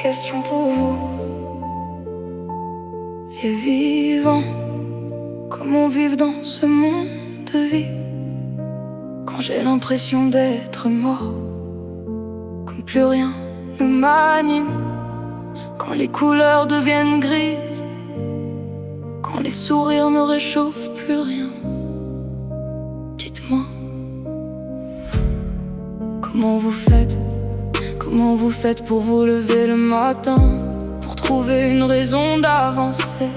question pour vous, les vivants. Comment vivre dans ce monde de vie quand j'ai l'impression d'être mort, quand plus rien ne m'anime, quand les couleurs deviennent grises, quand les sourires ne réchauffent plus rien. Dites-moi, comment vous faites? Comment vous faites pour vous lever le matin, pour trouver une raison d'avancer?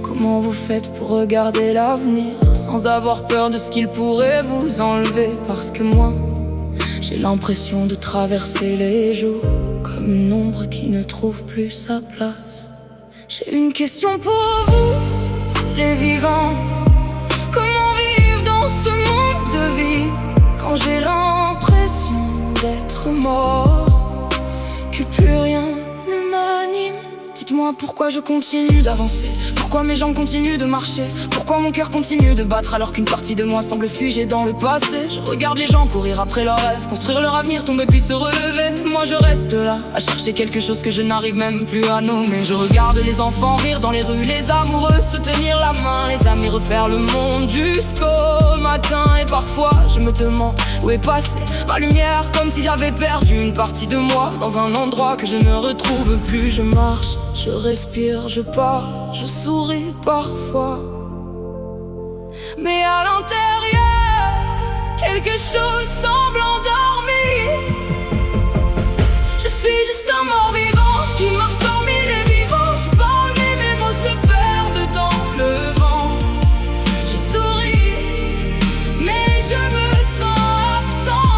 Comment vous faites pour regarder l'avenir sans avoir peur de ce qu'il pourrait vous enlever? Parce que moi, j'ai l'impression de traverser les jours comme une ombre qui ne trouve plus sa place. J'ai une question pour vous, les vivants. Comment vivre dans ce monde de vie quand j'ai l'impression d'être mort, que plus rien ne m'anime? Dites-moi pourquoi je continue d'avancer, pourquoi mes jambes continuent de marcher, pourquoi mon cœur continue de battre alors qu'une partie de moi semble figée dans le passé. Je regarde les gens courir après leurs rêves, construire leur avenir, tomber puis se relever. Moi je reste là, à chercher quelque chose que je n'arrive même plus à nommer. Je regarde les enfants rire dans les rues, les amoureux se tenir la main, les amis refaire le monde jusqu'au matin. Et parfois je me demande où est passée ma lumière, comme si j'avais perdu une partie de moi dans un endroit que je ne retrouve plus. Je marche, je respire, je parle, je souris parfois, mais à l'intérieur, quelque chose semble endormi. Je suis juste un mort vivant qui marche parmi les vivants. Je parle mais mes mots se perdent dans le vent. Je souris mais je me sens absent.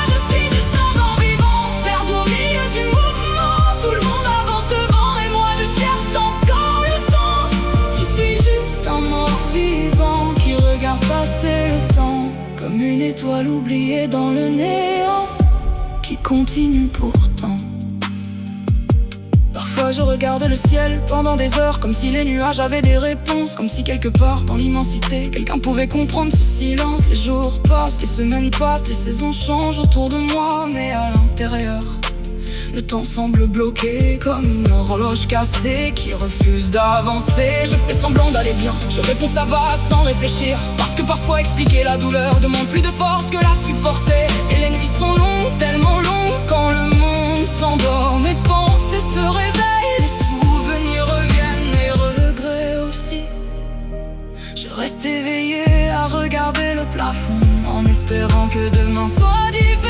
Je suis juste un mort vivant, perdu au milieu du mouvement. Tout le monde avance devant et moi je cherche encore le sens. Je suis juste un mort vivant qui regarde passer le temps comme une étoile oubliée dans le néant, qui continue pourtant. Parfois je regarde le ciel pendant des heures, comme si les nuages avaient des réponses, comme si quelque part dans l'immensité quelqu'un pouvait comprendre ce silence. Les jours passent, les semaines passent, les saisons changent autour de moi, mais à l'intérieur, le temps semble bloqué comme une horloge cassée qui refuse d'avancer. Je fais semblant d'aller bien, je réponds ça va sans réfléchir, parce que parfois expliquer la douleur demande plus de force que la supporter. Et les nuits sont longues, tellement longues, quand le monde s'endort, mes pensées se réveillent, les souvenirs reviennent, les regrets aussi. Je reste éveillé à regarder le plafond en espérant que demain soit différent.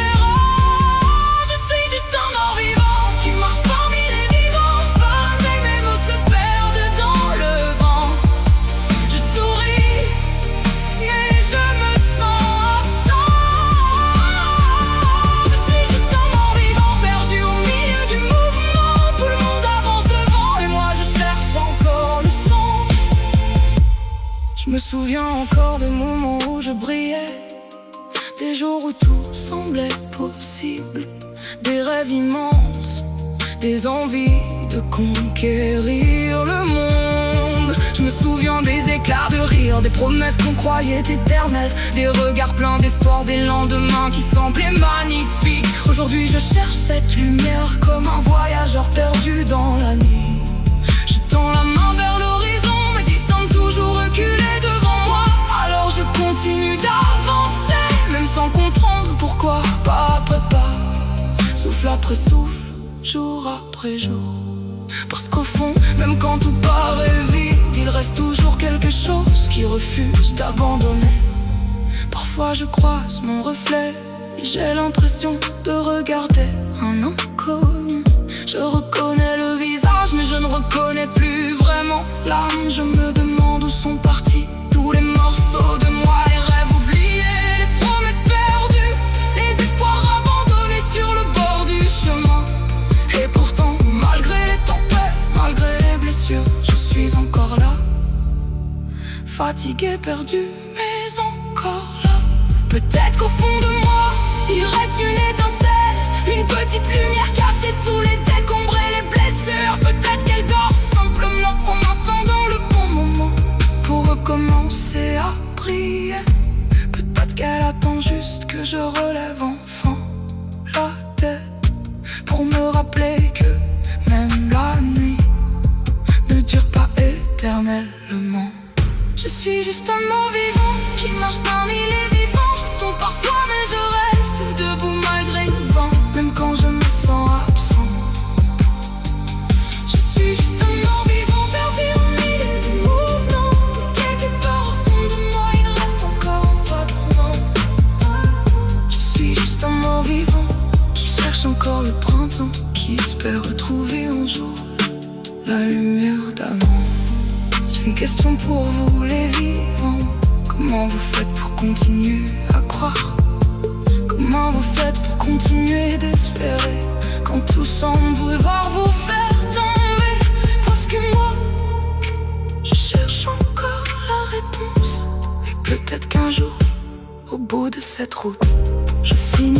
Je me souviens encore des moments où je brillais, des jours où tout semblait possible, des rêves immenses, des envies de conquérir le monde. Je me souviens des éclats de rire, des promesses qu'on croyait éternelles, des regards pleins d'espoir, des lendemains qui semblaient magnifiques. Aujourd'hui je cherche cette lumière comme un voyageur perdu dans la nuit. Je tends la main vers l'horizon, mais ils semblent toujours reculer devant moi. Alors je continue d'avancer, même sans comprendre pourquoi. Pas après pas, souffle après souffle, jour après jour. Parce qu'au fond, même quand tout paraît vide, il reste toujours quelque chose qui refuse d'abandonner. Parfois je croise mon reflet et j'ai l'impression de regarder un inconnu. Je reconnais le visage mais je ne reconnais plus vraiment l'âme. Je me demande où sont partis tous les morceaux de moi, les rêves oubliés, les promesses perdues, les espoirs abandonnés sur le bord du chemin. Et pourtant, malgré les tempêtes, malgré les blessures, je suis encore là, fatigué, perdu, mais encore là. Peut-être qu'au fond de moi, il reste une étincelle, une petite lumière cachée sous les décombres et les blessures. Peut-être qu'elle dort simplement en attendant le bon moment pour recommencer à briller. Peut-être qu'elle attend juste que je relève enfin la tête. éternellement. Je suis juste un mort vivant qui marche parmi les vivants. Je tombe parfois mais je reste debout malgré le vent, même quand je me sens absent. Je suis juste un mort vivant perdu au milieu du mouvement. Quelque part au fond de moi il reste encore un battement. Je suis juste un mort vivant qui cherche encore le printemps, qui espère retrouver un jour la lumière d'avant. J'ai une question pour vous les vivants. Comment vous faites pour continuer à croire? Comment vous faites pour continuer d'espérer quand tout semble vouloir vous faire tomber? Parce que moi, je cherche encore la réponse. Et peut-être qu'un jour, au bout de cette route, je finis